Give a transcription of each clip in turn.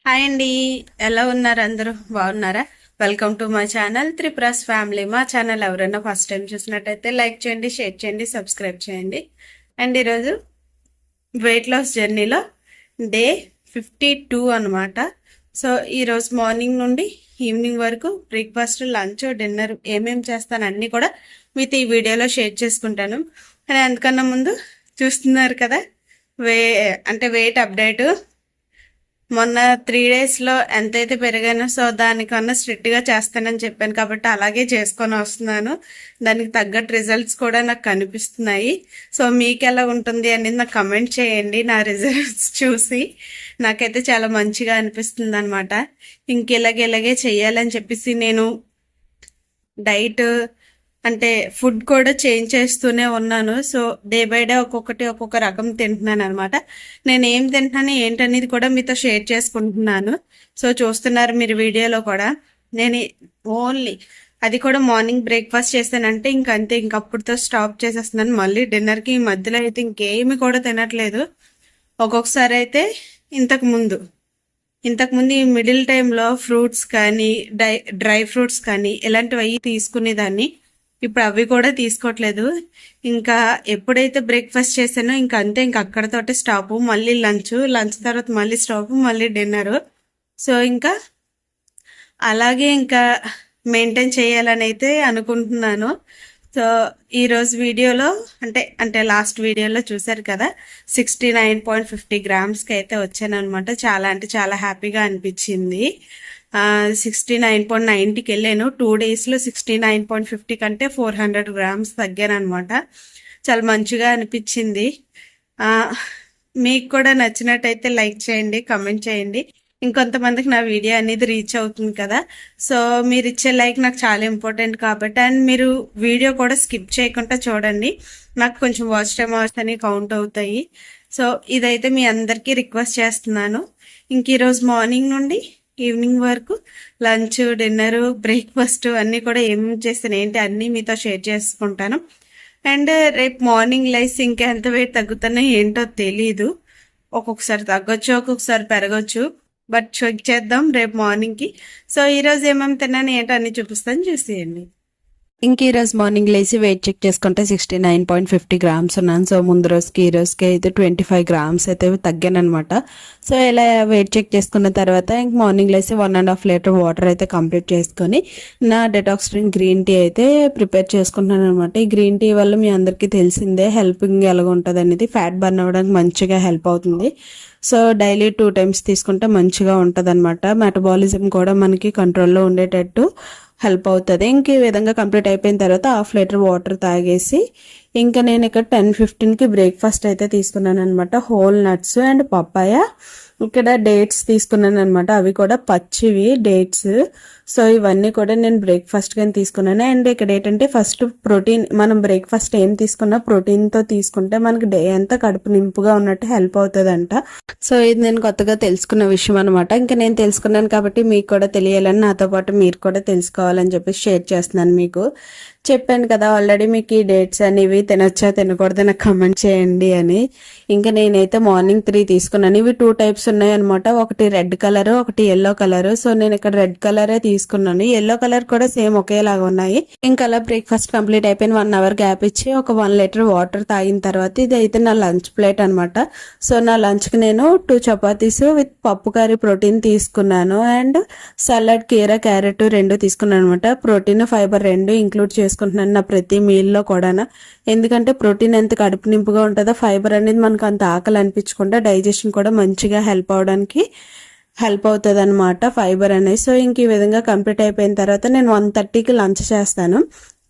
Hi అండి. ఎలా ఉన్నారు? అందరూ బాగున్నారా? Welcome to my channel Tripura's family. మా ఛానల్ ఎవరైనా ఫస్ట్ టైం చూసినట్టయితే లైక్ చేయండి, షేర్ చేయండి, సబ్స్క్రైబ్ చేయండి. అండ్ ఈరోజు వెయిట్ లాస్ జర్నీలో డే 52 అనమాట. సో ఈరోజు మార్నింగ్ నుండి ఈవినింగ్ వరకు బ్రేక్ఫాస్ట్, లంచ్, డిన్నర్ ఏమేమి చేస్తాను అన్నీ కూడా మీతో ఈ వీడియోలో షేర్ చేసుకుంటాను. కానీ అందుకన్నా ముందు చూస్తున్నారు కదా వెయిట్ అప్డేటు. మొన్న 3 డేస్లో ఎంతైతే పెరిగానో సో దానికన్నా స్ట్రిక్ట్గా చేస్తానని చెప్పాను కాబట్టి అలాగే చేసుకొని వస్తున్నాను. దానికి తగ్గట్టు రిజల్ట్స్ కూడా నాకు కనిపిస్తున్నాయి. సో మీకు ఎలా ఉంటుంది అనేది నాకు కమెంట్ చేయండి. నా రిజల్ట్స్ చూసి నాకైతే చాలా మంచిగా అనిపిస్తుంది అనమాట. ఇలాగే చెయ్యాలని చెప్పేసి నేను డైట్ అంటే ఫుడ్ కూడా చేంజ్ చేస్తూనే ఉన్నాను. సో డే బై డే ఒక్కొక్క రకం తింటున్నాను అనమాట. నేను ఏం తింటున్నాను ఏంటనేది కూడా మీతో షేర్ చేసుకుంటున్నాను. సో చూస్తున్నారు మీరు వీడియోలో కూడా. నేను ఓన్లీ అది కూడా మార్నింగ్ బ్రేక్ఫాస్ట్ చేస్తానంటే ఇంకంతే, ఇంకప్పుడుతో స్టాప్ చేసేస్తున్నాను. మళ్ళీ డిన్నర్కి ఈ మధ్యలో అయితే ఇంకేమి కూడా తినట్లేదు. ఒక్కొక్కసారి అయితే ఇంతకుముందు ఈ మిడిల్ టైంలో ఫ్రూట్స్ కానీ డ్రై ఫ్రూట్స్ కానీ ఇలాంటివి తీసుకునేదాన్ని. ఇప్పుడు అవి కూడా తీసుకోవట్లేదు. ఇంకా ఎప్పుడైతే బ్రేక్ఫాస్ట్ చేశానో అంతే, అక్కడతోటే స్టాప్. మళ్ళీ లంచ్ తర్వాత మళ్ళీ స్టాప్, మళ్ళీ డిన్నరు. సో అలాగే మెయింటైన్ చేయాలని అయితే అనుకుంటున్నాను. సో ఈరోజు వీడియోలో అంటే లాస్ట్ వీడియోలో చూసారు కదా, 69.50 గ్రామ్స్కి అయితే వచ్చాను అనమాట. చాలా హ్యాపీగా అనిపించింది. 69.90కి వెళ్ళాను. 2 డేస్లో 69.50 కంటే 400 గ్రామ్స్ తగ్గాను అనమాట. చాలా మంచిగా అనిపించింది. మీకు కూడా నచ్చినట్టయితే లైక్ చేయండి, కమెంట్ చేయండి. ఇంకొంతమందికి నా వీడియో అనేది రీచ్ అవుతుంది కదా. సో మీరు ఇచ్చే లైక్ నాకు చాలా ఇంపార్టెంట్ కాబట్టి, అండ్ మీరు వీడియో కూడా స్కిప్ చేయకుండా చూడండి. నాకు కొంచెం వాచ్ టైం అవర్స్ అని కౌంట్ అవుతాయి. సో ఇదైతే మీ అందరికీ రిక్వెస్ట్ చేస్తున్నాను. ఈరోజు మార్నింగ్ నుండి ఈవినింగ్ వరకు లంచ్, డిన్నర్, బ్రేక్ఫాస్ట్ అన్నీ కూడా ఏం చేస్తాను ఏంటి అన్నీ మీతో షేర్ చేసుకుంటాను. అండ్ రేపు మార్నింగ్ లైస్ ఎంత వెయిట్ తగ్గుతానో ఏంటో తెలీదు. ఒక్కొక్కసారి తగ్గొచ్చు, ఒక్కొక్కసారి పెరగచ్చు. బట్ చెక్ చేద్దాం రేపు మార్నింగ్కి. సో ఈరోజు ఏమేమి తిన్నాను ఏంటో అన్నీ చూపిస్తాను, చూసేయండి. ఈరోజు మార్నింగ్ లేచి వెయిట్ చెక్ చేసుకుంటే 69.50 గ్రామ్స్ ఉన్నాను. సో ముందు రోజుకి ఈ రోజుకి అయితే 25 గ్రామ్స్ అయితే తగ్గాను అనమాట. సో ఇలా వెయిట్ చెక్ చేసుకున్న తర్వాత మార్నింగ్ లేచి 1.5 లీటర్ వాటర్ అయితే కంప్లీట్ చేసుకొని నా డెటాక్స్ డ్రింక్ గ్రీన్ టీ అయితే ప్రిపేర్ చేసుకుంటున్నాను అనమాట. ఈ గ్రీన్ టీ వల్ల మీ అందరికీ తెలిసిందే హెల్పింగ్ ఎలాగ ఉంటుంది అనేది. ఫ్యాట్ బర్న్ అవ్వడానికి మంచిగా హెల్ప్ అవుతుంది. సో డైలీ 2 టైమ్స్ తీసుకుంటే మంచిగా ఉంటుంది అనమాట. మెటబాలిజం కూడా మనకి కంట్రోల్లో ఉండేటట్టు హెల్ప్ అవుతుంది. ఈ విధంగా కంప్లీట్ అయిపోయిన తర్వాత 1/2 లీటర్ వాటర్ తాగేసి నేను ఇక్కడ 10:15కి బ్రేక్ఫాస్ట్ అయితే తీసుకున్నాను అనమాట. హోల్ నట్స్ అండ్ పప్పాయ, ఇక్కడ డేట్స్ తీసుకున్నాను అనమాట. అవి కూడా పచ్చివి డేట్స్. సో ఇవన్నీ కూడా నేను బ్రేక్ఫాస్ట్ కానీ తీసుకున్నాను. అండ్ ఇక్కడ ఏంటంటే ఫస్ట్ ప్రోటీన్, మనం బ్రేక్ఫాస్ట్ ఏం తీసుకున్నా ప్రోటీన్తో తీసుకుంటే మనకి డే అంతా కడుపు నింపుగా ఉన్నట్టు హెల్ప్ అవుతుందంట. సో ఇది నేను కొత్తగా తెలుసుకున్న విషయం అనమాట. నేను తెలుసుకున్నాను కాబట్టి మీకు కూడా తెలియాలని, నాతో పాటు మీరు కూడా తెలుసుకోవాలని చెప్పి షేర్ చేస్తున్నాను. మీకు చెప్పాను కదా ఆల్రెడీ, మీకు ఈ డేట్స్ అనేవి తినొచ్చా తినకూడదు నాకు కమెంట్ చేయండి అని. నేనైతే మార్నింగ్ 3 తీసుకున్నాను. ఇవి 2 టైప్స్ ఉన్నాయి అనమాట. ఒకటి రెడ్ కలర్, ఒకటి ఎల్లో కలర్. సో నేను ఇక్కడ రెడ్ కలరే తీసుకున్నాను. ఎల్లో కలర్ కూడా సేమ్ ఒకేలాగా ఉన్నాయి. అలా బ్రేక్ఫాస్ట్ కంప్లీట్ అయిపోయిన 1 అవర్ గ్యాప్ ఇచ్చి ఒక 1 లీటర్ వాటర్ తాగిన తర్వాత ఇది అయితే నా లంచ్ ప్లేట్ అనమాట. సో నా లంచ్కి నేను 2 చపాతీస్ విత్ పప్పు కర్రీ ప్రోటీన్ తీసుకున్నాను. అండ్ సలాడ్, కీరా, క్యారెట్ 2 తీసుకున్నాను అనమాట. ప్రోటీన్, ఫైబర్ 2 ఇంక్లూడ్ చేసుకుంటున్నాను నా ప్రతి మీల్లో కూడా. ఎందుకంటే ప్రోటీన్ ఎంత కడుపు నింపుగా ఉంటుందో ఫైబర్ అనేది మనకు అంత ఆకలి అనిపించకుండా డైజెషన్ కూడా మంచిగా హెల్ప్ అవడానికి హెల్ప్ అవుతుంది అనమాట ఫైబర్ అనేది. సో ఈ విధంగా కంప్లీట్ అయిపోయిన తర్వాత నేను 1:30కి లంచ్ చేస్తాను.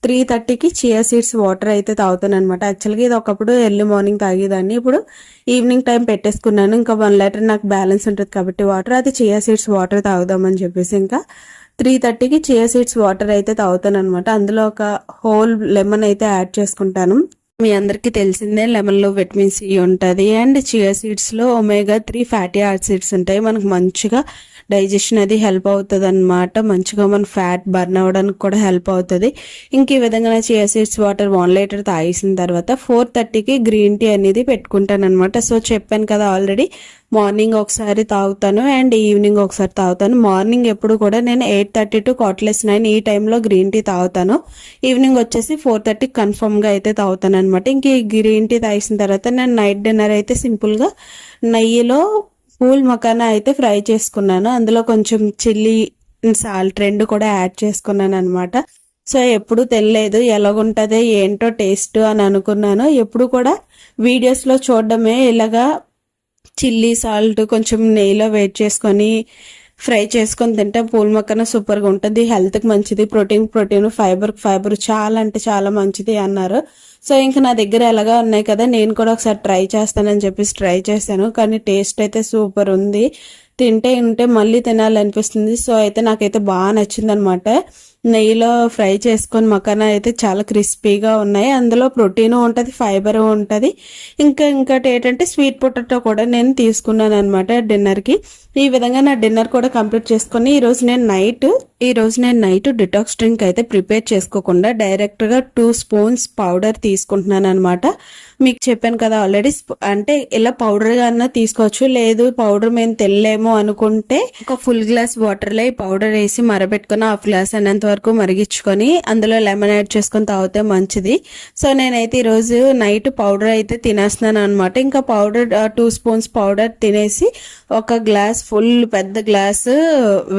3:30కి చియా సీడ్స్ వాటర్ అయితే తాగుతాను అనమాట. యాక్చువల్గా ఇది ఒకప్పుడు ఎర్లీ మార్నింగ్ తాగేదాన్ని, ఇప్పుడు ఈవినింగ్ టైం పెట్టేసుకున్నాను. 1 లీటర్ నాకు బ్యాలెన్స్ ఉంటుంది కాబట్టి వాటర్, అది చియా సీడ్స్ వాటర్ తాగుదామని చెప్పేసి 3:30కి చియా సీడ్స్ వాటర్ అయితే తాగుతాను అనమాట. అందులో ఒక హోల్ లెమన్ అయితే యాడ్ చేసుకుంటాను. మీ అందరికీ తెలిసిందే లెమన్లో విటమిన్ సి ఉంటుంది. అండ్ చియా సీడ్స్లో omega-3 ఫ్యాటీ యాసిడ్స్ ఉంటాయి. మనకు మంచిగా డైజెషన్ అది హెల్ప్ అవుతుంది అనమాట. మంచిగా మన ఫ్యాట్ బర్న్ అవ్వడానికి కూడా హెల్ప్ అవుతుంది. ఈ విధంగా చియా సీడ్స్ వాటర్ 1 లీటర్ తాగేసిన తర్వాత 4:30కి గ్రీన్ టీ అనేది పెట్టుకుంటాను అనమాట. సో చెప్పాను కదా ఆల్రెడీ, మార్నింగ్ ఒకసారి తాగుతాను అండ్ ఈవినింగ్ ఒకసారి తాగుతాను. మార్నింగ్ ఎప్పుడు కూడా నేను 8:30 to 9:15 ఈ టైంలో గ్రీన్ టీ తాగుతాను. ఈవినింగ్ వచ్చేసి 4:30 కన్ఫర్మ్గా అయితే తాగుతాను అనమాట. ఇంక ఈ గ్రీన్ టీ తాగిన తర్వాత నేను నైట్ డిన్నర్ అయితే సింపుల్గా నెయ్యిలో పూల్ మకానా అయితే ఫ్రై చేసుకున్నాను. అందులో కొంచెం చిల్లీ సాల్ట్ 2 కూడా యాడ్ చేసుకున్నాను అనమాట. సో ఎప్పుడు తెలియలేదు ఎలాగుంటుందో ఏంటో టేస్ట్ అని అనుకున్నాను. ఎప్పుడు కూడా వీడియోస్లో చూడడమే ఇలాగా చిల్లీ సాల్ట్ కొంచెం నెయ్యిలో వేట్ చేసుకొని ఫ్రై చేసుకొని తింటే పూల్ మక్కన సూపర్గా ఉంటుంది. హెల్త్కి మంచిది, ప్రోటీన్, ఫైబర్ చాలా అంటే చాలా మంచిది అన్నారు. సో ఇంకా నా దగ్గర ఎలాగా ఉన్నాయి కదా, నేను కూడా ఒకసారి ట్రై చేస్తానని చెప్పేసి ట్రై చేశాను. కానీ టేస్ట్ అయితే సూపర్ ఉంది. తింటే మళ్ళీ తినాలనిపిస్తుంది. సో అయితే నాకైతే బాగా నచ్చింది అనమాట. నెయ్యిలో ఫ్రై చేసుకొని మకానా అయితే చాలా క్రిస్పీగా ఉన్నాయి. అందులో ప్రోటీన్ ఉంటుంది, ఫైబర్ ఉంటుంది. ఇంకోటి ఏంటంటే స్వీట్ పొటాటో కూడా నేను తీసుకున్నాను అనమాట డిన్నర్కి. ఈ విధంగా నా డిన్నర్ కూడా కంప్లీట్ చేసుకొని ఈరోజు నేను నైట్ డిటాక్స్ డ్రింక్ అయితే ప్రిపేర్ చేసుకోకుండా డైరెక్ట్గా 2 స్పూన్స్ పౌడర్ తీసుకుంటున్నాను అనమాట. మీకు చెప్పాను కదా ఆల్రెడీ, అంటే ఇలా పౌడర్గా అన్నా తీసుకోవచ్చు. లేదు పౌడర్ మేము తెల్లేమో అనుకుంటే ఒక ఫుల్ గ్లాస్ వాటర్లో ఈ పౌడర్ వేసి మరబెట్టుకుని హాఫ్ గ్లాస్ అనేంత వరకు మరిగించుకొని అందులో లెమన్ యాడ్ చేసుకొని తాగితే మంచిది. సో నేనైతే ఈరోజు నైట్ పౌడర్ అయితే తినేస్తున్నాను అనమాట. ఇంకా పౌడర్ 2 స్పూన్స్ పౌడర్ తినేసి ఒక గ్లాస్ ఫుల్ పెద్ద గ్లాస్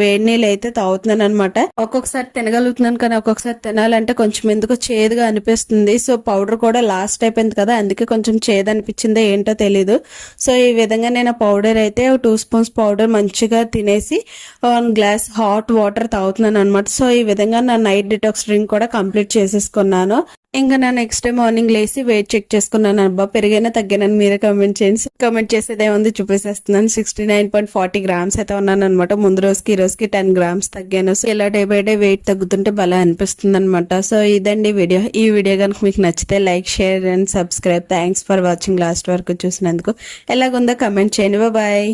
వేడి నీళ్ళు అయితే తాగుతున్నాను అనమాట. ఒక్కొక్కసారి తినగలుగుతున్నాను కానీ ఒక్కొక్కసారి తినాలంటే కొంచెం ఎందుకో చేదుగా అనిపిస్తుంది. సో పౌడర్ కూడా లాస్ట్ అయిపోయింది కదా, అందుకే కొంచెం చేదు అనిపించిందో ఏంటో తెలీదు. సో ఈ విధంగా నేను పౌడర్ అయితే 2 స్పూన్స్ పౌడర్ మంచిగా తినేసి 1 గ్లాస్ హాట్ వాటర్ తాగుతున్నాను అనమాట. సో ఈ విధంగా నా నైట్ డిటాక్స్ డ్రింక్ కూడా కంప్లీట్ చేసేసుకున్నాను. ఇంకా నా నెక్స్ట్ డే మార్నింగ్ లేసి వెయిట్ చెక్ చేసుకున్నాను. అబ్బా పెరిగైనా తగ్గానని మీరే కమెంట్ చేసేదేముంది చూపిసేస్తున్నాను. 69.40 grams అయితే ఉన్నాను అనమాట. ముందు రోజుకి ఈ రోజుకి 10 grams తగ్గాను. సో ఇలా డే బై డే వెయిట్ తగ్గుతుంటే భలే అనిపిస్తుంది అనమాట. సో ఇదండి వీడియో. ఈ వీడియో కనుక మీకు నచ్చితే like, share and subscribe. Thanks for watching. Last వరకు చూసినందుకు. ఎలాగుందో కమెంట్ చేయండి. బాయ్.